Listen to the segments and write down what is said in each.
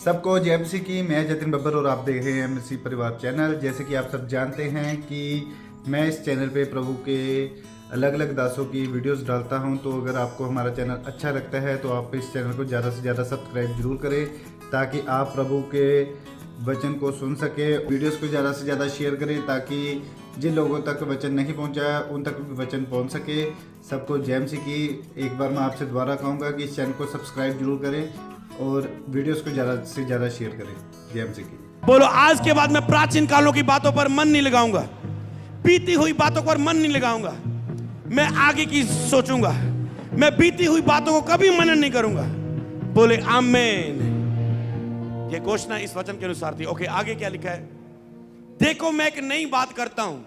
सबको जय मसीह की। मैं जतिन बब्बर और आप देख रहे हैं मसीह परिवार चैनल। जैसे कि आप सब जानते हैं कि मैं इस चैनल पे प्रभु के अलग अलग दासों की वीडियोस डालता हूं, तो अगर आपको हमारा चैनल अच्छा लगता है तो आप इस चैनल को ज़्यादा से ज़्यादा सब्सक्राइब जरूर करें, ताकि आप प्रभु के वचन को सुन सके। वीडियोस को ज़्यादा से ज़्यादा शेयर करें, ताकि जिन लोगों तक वचन नहीं पहुंचा उन तक भी वचन पहुंच सके। सबको जय मसीह की। एक बार मैं आपसे दोबारा कहूँगा कि इस चैनल को सब्सक्राइब जरूर करें और वीडियोस को ज़्यादा से ज़्यादा शेयर करें। जय मसीह की। बोलो, आज के बाद मैं प्राचीन कालों की बातों पर मन नहीं लगाऊंगा, बीती हुई बातों पर मन नहीं लगाऊंगा। मैं आगे की सोचूंगा, मैं बीती हुई बातों को कभी मनन नहीं करूंगा। बोले आमीन। ये घोषणा इस वचन के अनुसार थी। ओके, आगे क्या लिखा है? देखो, मैं एक नई बात करता हूं,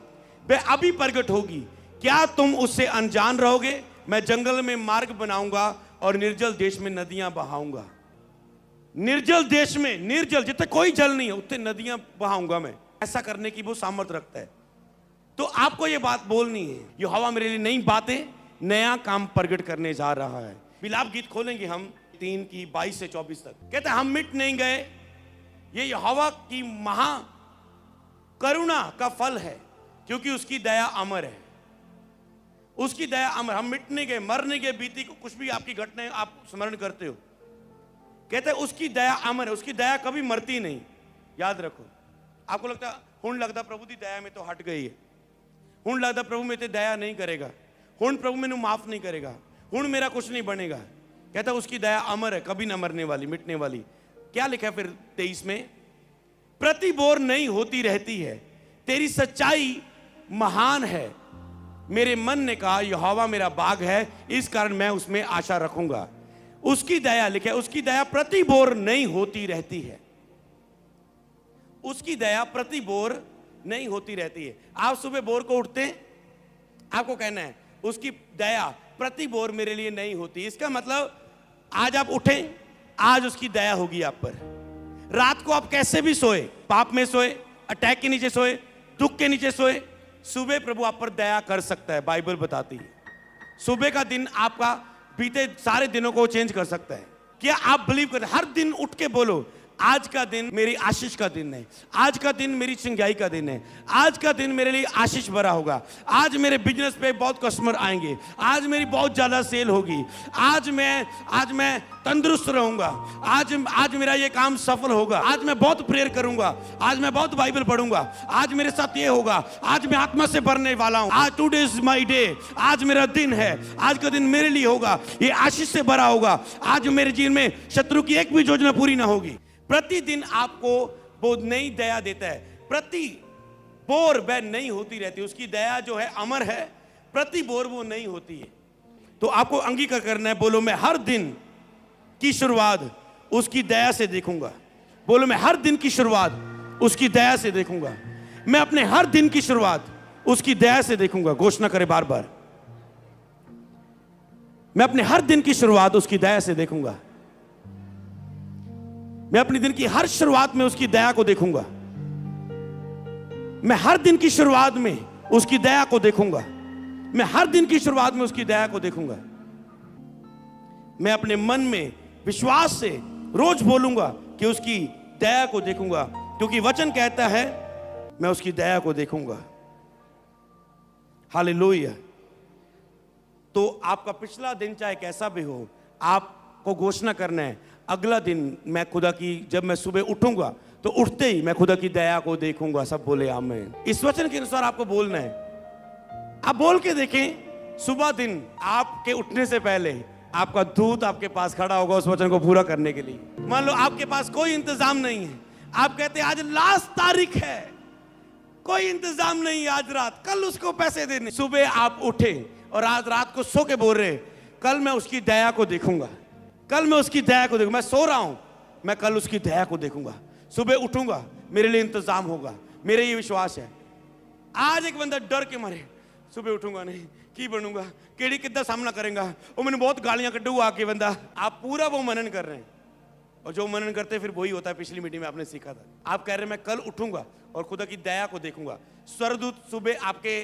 वह अभी प्रकट होगी, क्या तुम उससे अनजान रहोगे? मैं जंगल में मार्ग बनाऊंगा और निर्जल देश में नदियां बहाऊंगा। निर्जल देश में, निर्जल जितने कोई जल नहीं है उतने नदियां बहाऊंगा मैं। ऐसा करने की वो सामर्थ्य रखता है। तो आपको ये बात बोलनी है, यहोवा मेरे लिए नई बातें, नया काम प्रकट करने जा रहा है। विलाप गीत खोलेंगे हम 3 की 22 से 24 तक। कहते हैं हम मिट नहीं गए, ये यहोवा की महा करुणा का फल है, क्योंकि उसकी दया अमर है। उसकी दया अमर। हम मिट नहीं गए, मर नहीं गए, बीती को कुछ भी आपकी घटनाएं आप स्मरण करते हो। कहते हैं उसकी दया अमर है, उसकी दया कभी मरती नहीं। याद रखो। आपको लगता हुण लगता प्रभु की दया में तो हट गई है, हुण लगता प्रभु में तो दया नहीं करेगा, हुण प्रभु मैंने माफ नहीं करेगा, हुण मेरा कुछ नहीं बनेगा। कहता है उसकी दया अमर है, कभी ना मरने वाली, मिटने वाली। क्या लिखा है फिर 23 में? प्रति बोर नहीं होती रहती है, तेरी सच्चाई महान है। मेरे मन ने कहा यहोवा मेरा बाग है, इस कारण मैं उसमें आशा रखूंगा। उसकी दया, लिखे उसकी दया प्रति बोर नहीं होती रहती है। उसकी दया प्रति बोर नहीं होती रहती है। आप सुबह बोर को उठते हैं, आपको कहना है उसकी दया प्रति बोर मेरे लिए नहीं होती। इसका मतलब आज आप उठें, आज उसकी दया होगी आप पर। रात को आप कैसे भी सोए, पाप में सोए, अटैक के नीचे सोए, दुख के नीचे सोए, सुबह प्रभु आप पर दया कर सकता है। बाइबल बताती है सुबह का दिन आपका बीते सारे दिनों को चेंज कर सकता है। क्या आप बिलीव करते? हर दिन उठ के बोलो, आज का दिन मेरी आशीष का दिन है, आज का दिन मेरी चिंगाई का दिन है, आज का दिन मेरे लिए आशीष भरा होगा, आज मेरे बिजनेस पे बहुत कस्टमर आएंगे, आज मेरी बहुत ज्यादा सेल होगी, आज मैं तंदुरुस्त रहूंगा, आज मेरा ये काम सफल होगा, आज मैं बहुत प्रेयर करूंगा, आज मैं बहुत बाइबल पढ़ूंगा, आज मेरे साथ ये होगा, आज मैं आत्मा से भरने वाला हूं, आज टुडे इज माय डे, आज मेरा दिन है, आज का दिन मेरे लिए होगा, ये आशीष से भरा होगा, आज मेरे जीवन में शत्रु की एक भी योजना पूरी ना होगी। प्रतिदिन आपको वो नई दया देता है, प्रति बोर वह नहीं होती रहती। उसकी दया जो है अमर है, प्रति बोर वो नहीं होती है। तो आपको अंगीकार करना है। बोलो, मैं हर दिन की शुरुआत उसकी दया से देखूंगा। बोलो, मैं हर दिन की शुरुआत उसकी दया से देखूंगा। मैं अपने हर दिन की शुरुआत उसकी दया से देखूंगा। घोषणा करे बार बार, मैं अपने हर दिन की शुरुआत उसकी दया से देखूंगा। मैं अपने दिन की हर शुरुआत में उसकी दया को देखूंगा। मैं हर दिन की शुरुआत में उसकी दया को देखूंगा। मैं हर दिन की शुरुआत में उसकी दया को देखूंगा। मैं अपने मन में विश्वास से रोज बोलूंगा कि उसकी दया को देखूंगा, क्योंकि वचन कहता है मैं उसकी दया को देखूंगा। हालेलुया। तो आपका पिछला दिन चाहे कैसा भी हो, आपको घोषणा करना है, अगला दिन मैं खुदा की, जब मैं सुबह उठूंगा तो उठते ही मैं खुदा की दया को देखूंगा। सब बोले आमीन। इस वचन के अनुसार आपको बोलना है। आप बोल के देखें, सुबह दिन आपके उठने से पहले आपका दूत आपके पास खड़ा होगा उस वचन को पूरा करने के लिए। मान लो आपके पास कोई इंतजाम नहीं है, आप कहते हैं आज लास्ट तारीख है, कोई इंतजाम नहीं है, आज रात, कल उसको पैसे देने। सुबह आप उठे और आज रात को सो के बोल रहे, कल मैं उसकी दया को देखूंगा, कल मैं उसकी दया को देखूंगा। मैं सो रहा हूं, मैं कल उसकी दया को देखूंगा। सुबह उठूंगा, मेरे लिए इंतजाम होगा, मेरे ये विश्वास है। आज एक बंदा डर के मारे सुबह उठूंगा नहीं, की बनूंगा, केड़ी कितना सामना करेगा, वो मैंने बहुत गालियां कड्डू आके बंदा। आप पूरा वो मनन कर रहे हैं, और जो मनन करते हैं फिर वही होता है। पिछली मीटिंग में आपने सीखा था। आप कह रहे हैं मैं कल उठूंगा और खुदा की दया को देखूंगा। स्वर्गदूत सुबह आपके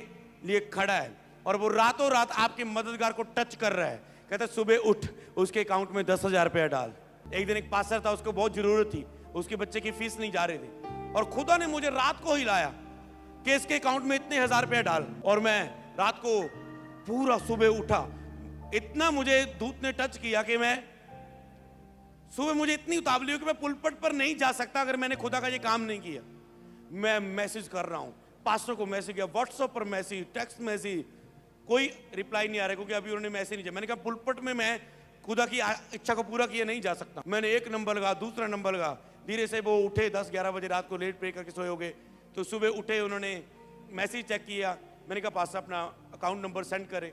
लिए खड़ा है और वो रातों रात आपके मददगार को टच कर रहा है। कहता सुबह उठ, उसके अकाउंट में 10,000 रुपया डाल। एक दिन एक पास्टर था, उसको बहुत जरूरत थी, उसके बच्चे की फीस नहीं जा रही थी, और खुदा ने मुझे रात को हिलाया कि इसके अकाउंट में इतने 1000 रुपए डाल। और मैं रात को पूरा सुबह उठा, इतना मुझे दूत ने टच किया कि मैं सुबह मुझे इतनी उतावली हुई कि मैं पुलपट पर नहीं जा सकता अगर मैंने खुदा का ये काम नहीं किया। मैं मैसेज कर रहा हूं, पास्टर को मैसेज किया, व्हाट्सएप पर मैसेज, टेक्स्ट मैसेज, कोई रिप्लाई नहीं आ रहा क्योंकि अभी उन्होंने मैसेज नहीं किया। मैंने कहा पुलपट में मैं खुदा की इच्छा को पूरा किया नहीं जा सकता। मैंने एक नंबर लगा, दूसरा नंबर लगा, धीरे से वो उठे 10-11 बजे रात को, लेट प्रे करके सोए हो गए। तो सुबह उठे, उन्होंने मैसेज चेक किया। मैंने कहा पास्टर अपना अकाउंट नंबर सेंड करें।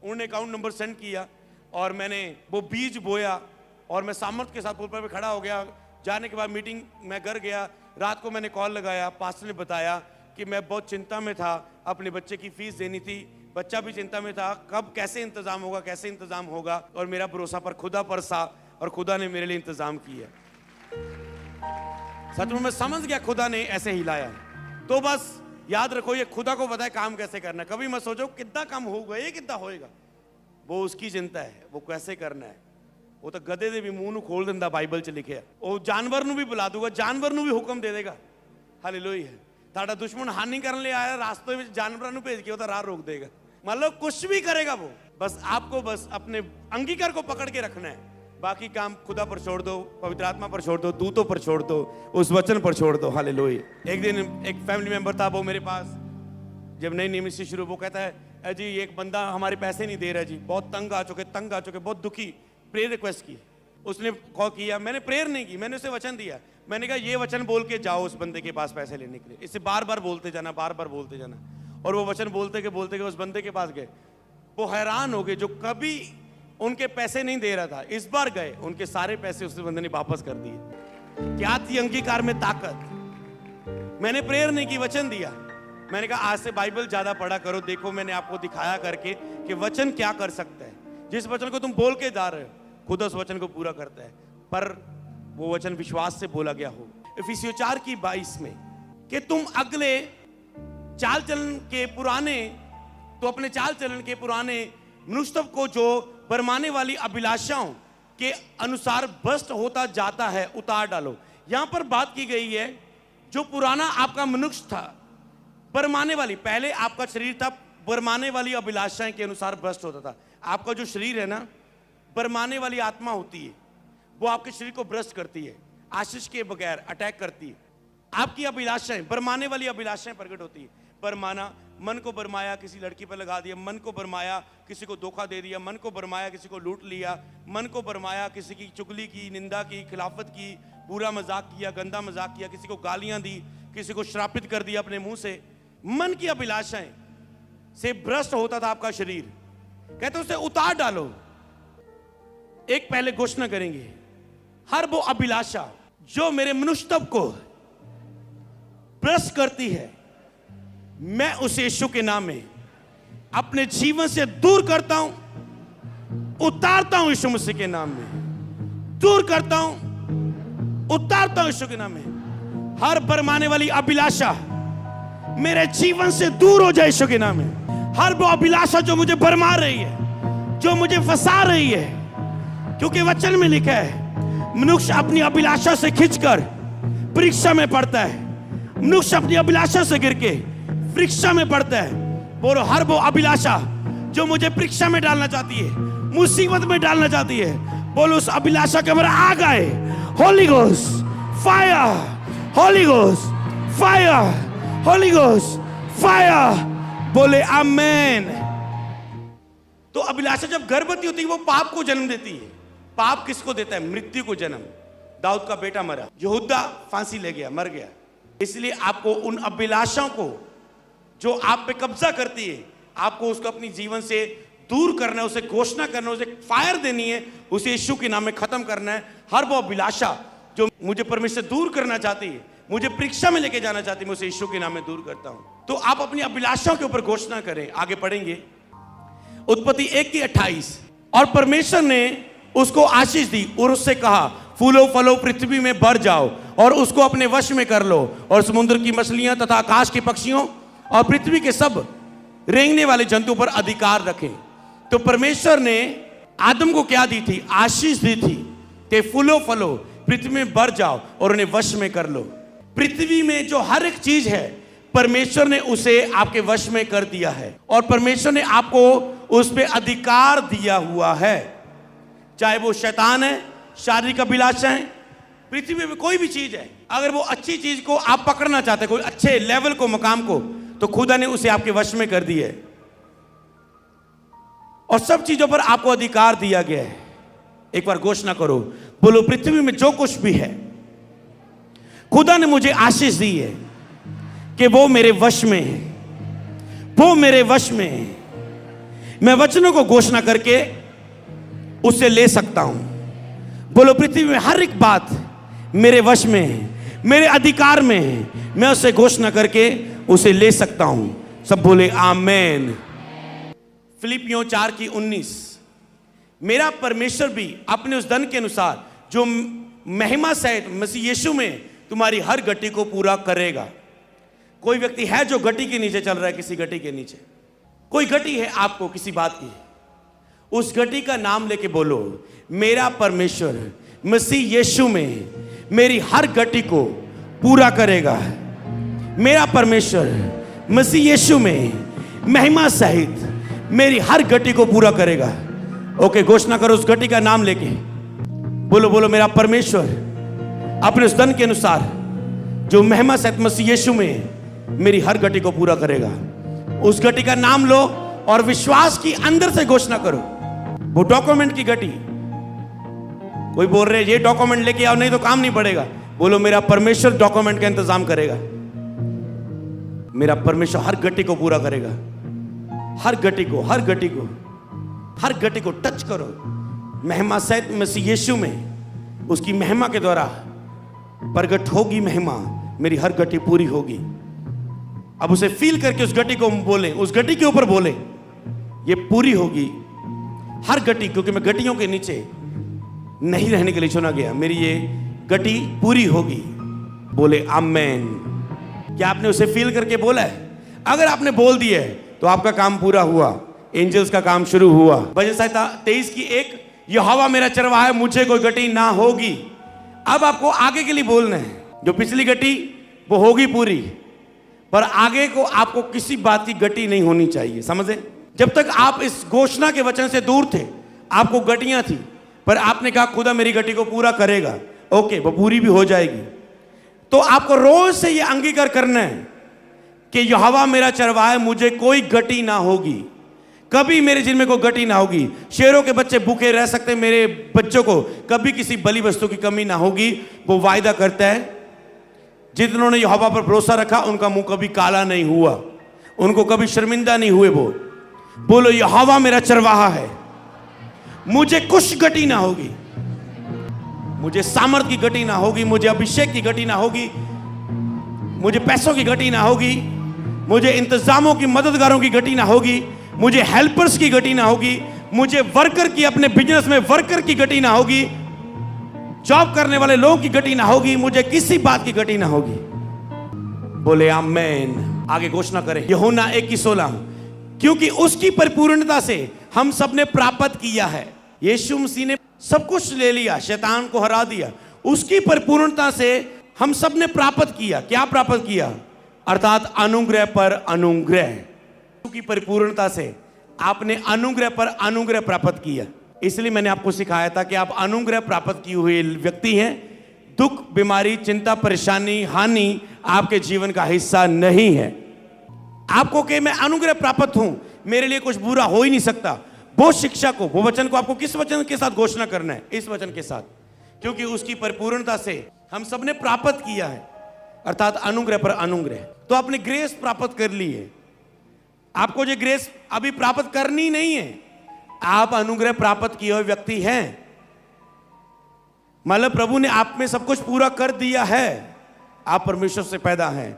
उन्होंने अकाउंट नंबर सेंड किया और मैंने वो बीज बोया और मैं सामर्थ के साथ पुलपट पे खड़ा हो गया। जाने के बाद मीटिंग में घर गया, रात को मैंने कॉल लगाया, पास्टर ने बताया कि मैं बहुत चिंता में था, अपने बच्चे की फीस देनी थी, बच्चा भी चिंता में था, कब कैसे इंतजाम होगा, कैसे इंतजाम होगा, और मेरा भरोसा पर खुदा पर था और खुदा ने मेरे लिए इंतजाम किया। सच में मैं समझ गया खुदा ने ऐसे हिलाया। तो बस याद रखो, ये खुदा को पता है काम कैसे करना है। कभी मत सोचो कितना काम होगा, ये कितना होएगा, वो उसकी चिंता है, वो कैसे करना है। वो तो गधे दे भी मुंह ਨੂੰ खोल ਦਿੰਦਾ, ਬਾਈਬਲ 'ਚ ਲਿਖਿਆ। ਉਹ ਜਾਨਵਰ ਨੂੰ ਵੀ ਬੁਲਾ ਦੂਗਾ, ਜਾਨਵਰ ਨੂੰ ਵੀ ਹੁਕਮ ਦੇ ਦੇਗਾ। ਹਾਲੇਲੂਇਆ। ਤੁਹਾਡਾ ਦੁਸ਼ਮਣ ਹਾਨੀ ਕਰਨ ਲਈ ਆਇਆ, ਰਾਸਤੇ ਵਿੱਚ ਜਾਨਵਰਾਂ ਨੂੰ ਭੇਜ ਕੇ ਉਹਦਾ ਰਾਹ रोक देगा। मतलब कुछ भी करेगा वो, बस आपको बस अपने अंगीकार को पकड़ के रखना है। बाकी काम खुदा पर छोड़ दो, पवित्र आत्मा पर छोड़ दो, दूतों पर छोड़ दो, उस वचन पर छोड़ दो। हालेलुया। एक दिन एक फैमिली मेंबर था, वो मेरे पास जब नई मिनिस्ट्री शुरू, वो कहता है जी एक बंदा हमारे पैसे नहीं दे रहा जी, बहुत तंग आ चुके, बहुत दुखी, प्रेयर रिक्वेस्ट की। उसने कॉल किया, मैंने प्रेयर नहीं की, मैंने उसे वचन दिया। मैंने कहा ये वचन बोल के जाओ उस बंदे के पास पैसे लेने के लिए, इसे बार बार बोलते जाना, बार बार बोलते जाना। और वो वचन बोलते के उस बंदे के पास गए। वो हैरान हो गए, जो कभी उनके पैसे नहीं दे रहा था, इस बार गए, उनके सारे पैसे उस बंदे ने वापस कर दिए। क्या थी अंगीकार में ताकत। मैंने प्रेयर नहीं की, वचन दिया। मैंने कहा आज से बाइबल ज्यादा पढ़ा करो, देखो मैंने आपको दिखाया करके कि वचन क्या कर सकता है। जिस वचन को तुम बोल के जा रहे हो, खुद उस वचन को पूरा करता है, पर वो वचन विश्वास से बोला गया हो। इफिसियों 4:22 में कि तुम अगले चाल चलन के पुराने, तो अपने चाल चलन के पुराने मनुष्य को जो बरमाने वाली अभिलाषाओं के अनुसार भ्रष्ट होता जाता है उतार डालो। यहां पर बात की गई है, जो पुराना आपका मनुष्य था, बरमाने वाली, पहले आपका शरीर था, बरमाने वाली अभिलाषाएं के अनुसार भ्रष्ट होता था। आपका जो शरीर है ना, बरमाने वाली आत्मा होती है, वो आपके शरीर को भ्रष्ट करती है, आशीष के बगैर अटैक करती है। आपकी अभिलाषाएं, बरमाने वाली अभिलाषाएं प्रकट होती है। बरमाना, मन को बरमाया, किसी लड़की पर लगा दिया, मन को बरमाया, किसी को धोखा दे दिया, मन को बरमाया, किसी को लूट लिया, मन को बरमाया, किसी की चुगली की, निंदा की, खिलाफत की, बुरा मजाक किया, गंदा मजाक किया, किसी को गालियां दी, किसी को श्रापित कर दिया अपने मुंह से। मन की अभिलाषाएं से भ्रष्ट होता था आपका शरीर। कहते उसे उतार डालो। एक पहले घोषणा करेंगे, हर वो अभिलाषा जो मेरे मनुष्यत्व को भ्रष्ट करती है, मैं उसे यीशु के नाम में अपने जीवन से दूर करता हूं, उतारता हूं यीशु मसीह के नाम में। दूर करता हूं, उतारता हूं यीशु के नाम में। हर बरमाने वाली अभिलाषा मेरे जीवन से दूर हो जाए यीशु के नाम में। हर वो अभिलाषा जो मुझे बरमा रही है, जो मुझे फंसा रही है, क्योंकि वचन में लिखा है मनुष्य अपनी अभिलाषा से खिंचकर परीक्षा में पड़ता है। मनुष्य अपनी अभिलाषा से गिर के परीक्षा में पड़ता है। बोलो, हर वो अभिलाषा जो मुझे परीक्षा में डालना चाहती है, मुसीबत में डालना चाहती है, बोलो उस अभिलाषा के ऊपर आग आए। Holi ghost fire, Holi ghost fire, Holi ghost fire. बोले आमेन। तो अभिलाषा जब गर्भवती होती है, वो पाप को जन्म देती है। पाप किसको देता है? मृत्यु को जन्म। दाऊद का बेटा मरा, यहूदा फांसी ले गया, मर गया। इसलिए आपको उन अभिलाषाओं को जो आप पे कब्जा करती है, आपको उसको अपनी जीवन से दूर करना है, उसे घोषणा करना है, उसे फायर देनी है, उसे यीशु के नाम में खत्म करना है। हर वो अभिलाषा जो मुझे परमेश्वर से दूर करना चाहती है, मुझे परीक्षा में लेके जाना चाहती है, मैं उसे यीशु के नाम में दूर करता हूं। तो आप अपनी अभिलाषाओं के ऊपर घोषणा करें। आगे पढ़ेंगे उत्पत्ति 1:28। और परमेश्वर ने उसको आशीष दी और उससे कहा, फूलो फलो पृथ्वी में भर जाओ और उसको अपने वश में कर लो, और समुद्र की मछलियां तथा आकाश के पक्षियों और पृथ्वी के सब रेंगने वाले जंतुओं पर अधिकार रखें। तो परमेश्वर ने आदम को क्या दी थी? आशीष दी थी कि फूलो फलो, पृथ्वी में बढ़ जाओ और उन्हें वश में कर लो। पृथ्वी में जो हर एक चीज है परमेश्वर ने उसे आपके वश में कर दिया है और परमेश्वर ने आपको उस पर अधिकार दिया हुआ है। चाहे वो शैतान है, शारीरिक अभिलाषाएं, पृथ्वी में कोई भी चीज है, अगर वो अच्छी चीज को आप पकड़ना चाहते, कोई अच्छे लेवल को, मकाम को, तो खुदा ने उसे आपके वश में कर दी है और सब चीजों पर आपको अधिकार दिया गया है। एक बार घोषणा करो, बोलो पृथ्वी में जो कुछ भी है खुदा ने मुझे आशीष दी है कि वो मेरे वश में है, वो मेरे वश में है। मैं वचनों को घोषणा करके उसे ले सकता हूं। बोलो पृथ्वी में हर एक बात मेरे वश में है, मेरे अधिकार में है, मैं उसे घोषणा करके उसे ले सकता हूं। सब बोले आमेन। फिलिपियों 4:19, मेरा परमेश्वर भी अपने उस धन के अनुसार जो महिमा सहित मसीह यीशु में तुम्हारी हर गति को पूरा करेगा। कोई व्यक्ति है जो गति के नीचे चल रहा है, किसी गति के नीचे कोई गति है आपको किसी बात की, उस गति का नाम लेके बोलो, मेरा परमेश्वर मसीह यीशु में मेरी हर गति को पूरा करेगा। मेरा परमेश्वर मसीह यीशु में महिमा सहित मेरी हर गति को पूरा करेगा। ओके, घोषणा करो उस गति का नाम लेके, बोलो बोलो, मेरा परमेश्वर अपने उस धन के अनुसार जो महिमा सहित मसीह यीशु में मेरी हर गति को पूरा करेगा। उस गति का नाम लो और विश्वास की अंदर से घोषणा करो। वो डॉक्यूमेंट की गति, कोई बोल रहे ये डॉक्यूमेंट लेके आओ नहीं तो काम नहीं बढ़ेगा, बोलो मेरा परमेश्वर डॉक्यूमेंट का इंतजाम करेगा। मेरा परमेश्वर हर गति को पूरा करेगा। हर गति को, हर गति को, हर गति को टच करो। महिमा सहित मसीह यीशु में उसकी महिमा के द्वारा प्रगट होगी महिमा, मेरी हर गति पूरी होगी। अब उसे फील करके उस गति को बोले, उस गति के ऊपर बोले, ये पूरी होगी हर गति, क्योंकि मैं गतियों के नीचे नहीं रहने के लिए चुना गया, मेरी ये गति पूरी होगी। बोले आमेन। क्या आपने उसे फील करके बोला है? अगर आपने बोल दिया है तो आपका काम पूरा हुआ, एंजल्स का काम शुरू हुआ। भजन संहिता 23:1, यहोवा मेरा चरवाहा है, मुझे कोई गति ना होगी। अब आपको आगे के लिए बोलना है, जो पिछली गति वो होगी पूरी, पर आगे को आपको किसी बात की गति नहीं होनी चाहिए। समझे? जब तक आप इस घोषणा के वचन से दूर थे, आपको गतियां थी, पर आपने कहा खुदा मेरी गति को पूरा करेगा। ओके, वो पूरी भी हो जाएगी। तो आपको रोज से ये अंगीकार करना है कि यहोवा मेरा चरवाहा है, मुझे कोई गति ना होगी, कभी मेरे जिन में कोई गति ना होगी। शेरों के बच्चे भूखे रह सकते, मेरे बच्चों को कभी किसी बलि वस्तु की कमी ना होगी। वो वायदा करता है, जिन्होंने यहोवा पर भरोसा रखा उनका मुंह कभी काला नहीं हुआ, उनको कभी शर्मिंदा नहीं हुए। वो बोलो यहोवा मेरा चरवाहा है, मुझे कुछ गति ना होगी, मुझे सामर्थ की गति ना होगी, मुझे अभिषेक की गति ना होगी, मुझे पैसों की गति ना होगी, मुझे इंतजामों की, मददगारों की गति ना होगी, मुझे हेल्पर्स की गति ना होगी, मुझे वर्कर की, अपने बिजनेस में वर्कर की गति ना होगी, जॉब करने वाले लोगों की गति ना होगी, मुझे किसी बात की गति ना होगी। बोले आमेन। आगे घोषणा करें, यूहन्ना 1:16, क्योंकि उसकी परिपूर्णता से हम सब ने प्राप्त किया है। यीशु मसीह ने सब कुछ ले लिया, शैतान को हरा दिया। उसकी परिपूर्णता से हम सब ने प्राप्त किया। क्या प्राप्त किया? अर्थात अनुग्रह पर अनुग्रह। की परिपूर्णता से आपने अनुग्रह पर अनुग्रह प्राप्त किया। इसलिए मैंने आपको सिखाया था कि आप अनुग्रह प्राप्त किए हुए व्यक्ति हैं। दुख, बीमारी, चिंता, परेशानी, हानि आपके जीवन का हिस्सा नहीं है। आपको कि मैं अनुग्रह प्राप्त हूं, मेरे लिए कुछ बुरा हो ही नहीं सकता, वो शिक्षा को, वो वचन को आपको किस वचन के साथ घोषणा करना है? इस वचन के साथ, क्योंकि उसकी परिपूर्णता से हम सबने प्राप्त किया है, अर्थात अनुग्रह पर अनुग्रह। तो आपने ग्रेस प्राप्त कर ली है। आपको जो ग्रेस अभी प्राप्त करनी नहीं है, आप अनुग्रह प्राप्त किए हुए व्यक्ति हैं। मतलब प्रभु ने आप में सब कुछ पूरा कर दिया है। आप परमेश्वर से पैदा हैं,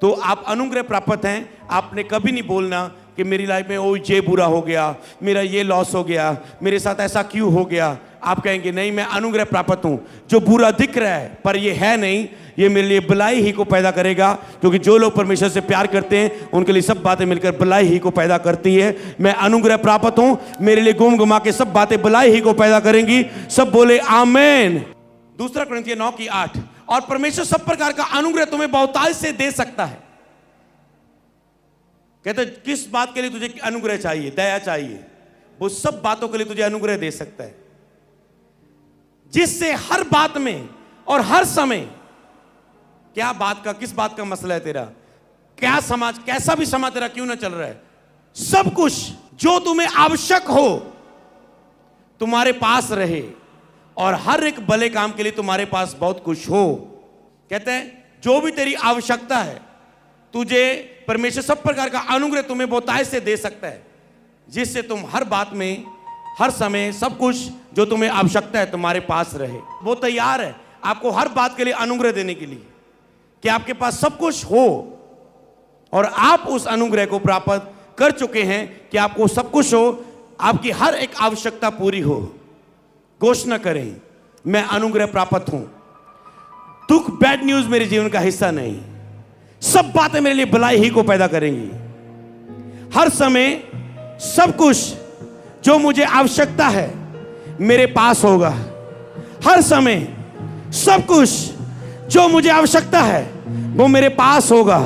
तो आप अनुग्रह प्राप्त हैं। आपने कभी नहीं बोलना कि मेरी लाइफ में ओ ये बुरा हो गया, मेरा ये लॉस हो गया, मेरे साथ ऐसा क्यों हो गया। आप कहेंगे नहीं, मैं अनुग्रह प्राप्त हूं। जो बुरा दिख रहा है पर ये है नहीं, ये मेरे लिए भलाई ही को पैदा करेगा, क्योंकि जो लोग परमेश्वर से प्यार करते हैं उनके लिए सब बातें मिलकर भलाई ही को पैदा करती है। मैं अनुग्रह प्राप्त हूं, मेरे लिए गुम गुमा के सब बातें भलाई ही को पैदा करेंगी। सब बोले आमेन। 2 कुरिन्थियों 9:8, और परमेश्वर सब प्रकार का अनुग्रह तुम्हें बहुतायत से दे सकता है। कहते किस बात के लिए तुझे अनुग्रह चाहिए, दया चाहिए, वो सब बातों के लिए तुझे अनुग्रह दे सकता है, जिससे हर बात में और हर समय, क्या बात का, किस बात का मसला है तेरा, क्या समाज, कैसा भी समाज तेरा क्यों ना चल रहा है, सब कुछ जो तुम्हें आवश्यक हो तुम्हारे पास रहे, और हर एक भले काम के लिए तुम्हारे पास बहुत कुछ हो। कहते हैं जो भी तेरी आवश्यकता है तुझे परमेश्वर सब प्रकार का अनुग्रह तुम्हें बहुतायत से दे सकता है, जिससे तुम हर बात में, हर समय, सब कुछ जो तुम्हें आवश्यकता है तुम्हारे पास रहे। वो तैयार है आपको हर बात के लिए अनुग्रह देने के लिए, कि आपके पास सब कुछ हो और आप उस अनुग्रह को प्राप्त कर चुके हैं, कि आपको सब कुछ हो, आपकी हर एक आवश्यकता पूरी हो। घोषणा करें, मैं अनुग्रह प्राप्त हूं। दुख, बैड न्यूज मेरे जीवन का हिस्सा नहीं, सब बातें मेरे लिए भलाई ही को पैदा करेंगी। हर समय सब कुछ जो मुझे आवश्यकता है मेरे पास होगा। हर समय सब कुछ जो मुझे आवश्यकता है वो मेरे पास होगा।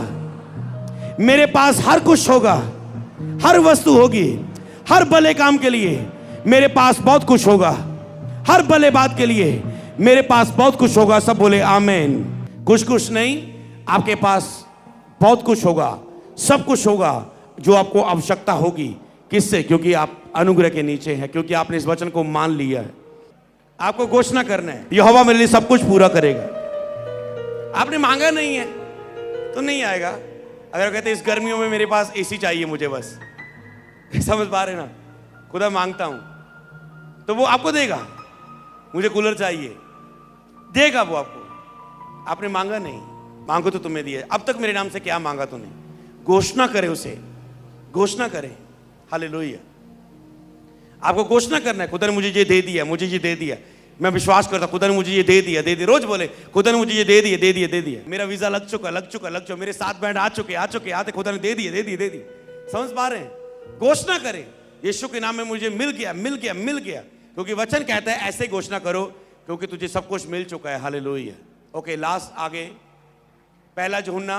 मेरे पास हर कुछ होगा, हर वस्तु होगी, हर भले काम के लिए मेरे पास बहुत कुछ होगा, हर भले बात के लिए मेरे पास बहुत कुछ होगा। सब बोले आमीन। कुछ कुछ नहीं, आपके पास बहुत कुछ होगा, सब कुछ होगा जो आपको आवश्यकता होगी। किससे? क्योंकि आप अनुग्रह के नीचे हैं, क्योंकि आपने इस वचन को मान लिया है। आपको घोषणा करना है, यहोवा मेरे लिए सब कुछ पूरा करेगा। आपने मांगा नहीं है तो नहीं आएगा। अगर कहते इस गर्मियों में मेरे पास एसी चाहिए मुझे, बस समझ पा रहे ना, खुदा मांगता हूं तो वो आपको देगा। मुझे कूलर चाहिए, देगा वो आपको। आपने मांगा नहीं, मांगो तो तुम्हें दिया। अब तक मेरे नाम से क्या मांगा तूने? घोषणा करे उसे, घोषणा करे। हालेलुया। आपको घोषणा करना है, खुदा ने मुझे ये दे दिया, मुझे ये दे दिया। मैं विश्वास करता हूं खुदा ने मुझे ये दे दिया, दे दिया। रोज बोले खुदा ने मुझे ये दे दिया, दे दिया, दे दिया। मेरा वीजा लग चुका, लग चुका, लग चुका। मेरे 7 बैंड आ चुके, आते खुदा ने दे दिए, दे दिए, दे दिए। समझ पा रहे हैं? घोषणा करें, यीशु के नाम में मुझे मिल गया, मिल गया, मिल गया। क्योंकि वचन कहता है ऐसे घोषणा करो, क्योंकि तुझे सब कुछ मिल चुका है। हालेलुया। ओके, लास्ट आगे, पहला यूहन्ना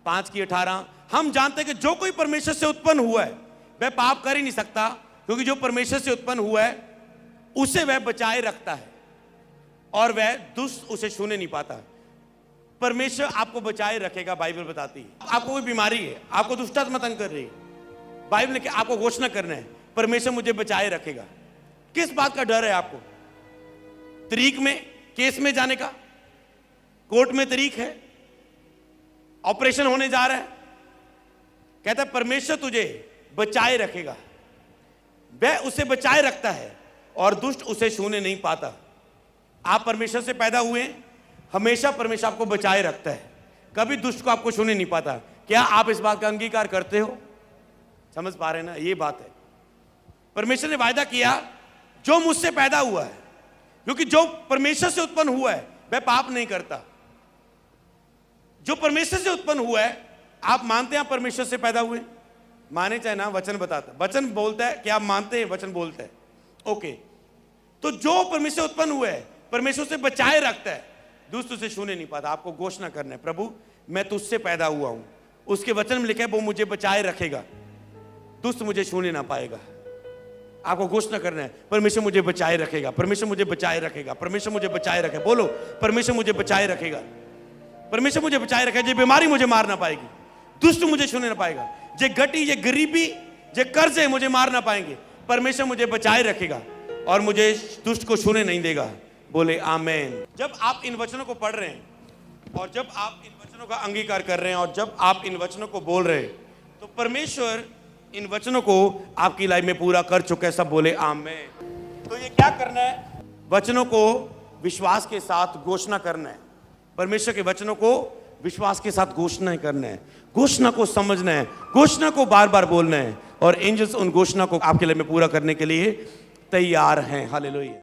5:18। हम जानते हैं कि जो कोई परमेश्वर से उत्पन्न हुआ है वह पाप कर ही नहीं सकता, क्योंकि जो परमेश्वर से उत्पन्न हुआ है उसे वह बचाए रखता है, और वह दुष्ट उसे छूने नहीं पाता। परमेश्वर आपको बचाए रखेगा, बाइबल बताती है। आपको कोई बीमारी है, आपको दुष्टात्मा तंग कर रही है, बाइबल ने आपको घोषणा करना है, परमेश्वर मुझे बचाए रखेगा। किस बात का डर है आपको? तरीक में, केस में जाने का, कोर्ट में तरीक है, ऑपरेशन होने जा रहा है, कहता है परमेश्वर तुझे बचाए रखेगा। वह उसे बचाए रखता है और दुष्ट उसे छूने नहीं पाता। आप परमेश्वर से पैदा हुए, हमेशा परमेश्वर आपको बचाए रखता है, कभी दुष्ट को आपको छूने नहीं पाता। क्या आप इस बात का अंगीकार करते हो? समझ पा रहे हैं ना? ये बात है। परमेश्वर ने वायदा किया जो मुझसे पैदा हुआ है, क्योंकि जो परमेश्वर से उत्पन्न हुआ है वह पाप नहीं करता। जो परमेश्वर से उत्पन्न हुआ है, आप मानते हैं आप परमेश्वर से पैदा हुए? माने चाहे ना, वचन बताता, वचन बोलता है कि आप मानते हैं, वचन बोलता है। ओके, तो जो परमेश्वर से उत्पन्न हुआ है परमेश्वर से बचाए रखता है, दुष्ट उसे छूने नहीं पाता। आपको घोषणा करना है, प्रभु मैं तुझसे पैदा हुआ हूं, उसके वचन में लिखा है वो मुझे बचाए रखेगा, दुष्ट मुझे छूने ना पाएगा। आपको घोषणा करना है, परमेश्वर मुझे बचाए रखेगा, परमेश्वर मुझे बचाए रखेगा, परमेश्वर मुझे बचाए रखेगा। बोलो, परमेश्वर मुझे बचाए रखेगा, परमेश्वर मुझे बचाए रखेगा। ये बीमारी मुझे मार ना पाएगी, दुष्ट मुझे छूने ना पाएगा, ये गटी, ये गरीबी, ये कर्ज है मुझे मार ना पाएंगे। परमेश्वर मुझे बचाए रखेगा और मुझे दुष्ट को छूने नहीं देगा। बोले आमीन। जब आप इन वचनों को पढ़ रहे हैं और जब आप इन वचनों का अंगीकार कर रहे हैं और जब आप इन वचनों को बोल रहे हैं, तो परमेश्वर इन वचनों को आपकी लाइफ में पूरा कर चुका है। सब बोले आमीन। तो ये क्या करना है? वचनों को विश्वास के साथ घोषणा करना है। परमेश्वर के वचनों को विश्वास के साथ घोषणा करना है, घोषणा को समझना है, घोषणा को बार बार बोलना है, और एंजल्स उन घोषणा को आपके लाइफ में पूरा करने के लिए तैयार हैं। हालेलुया।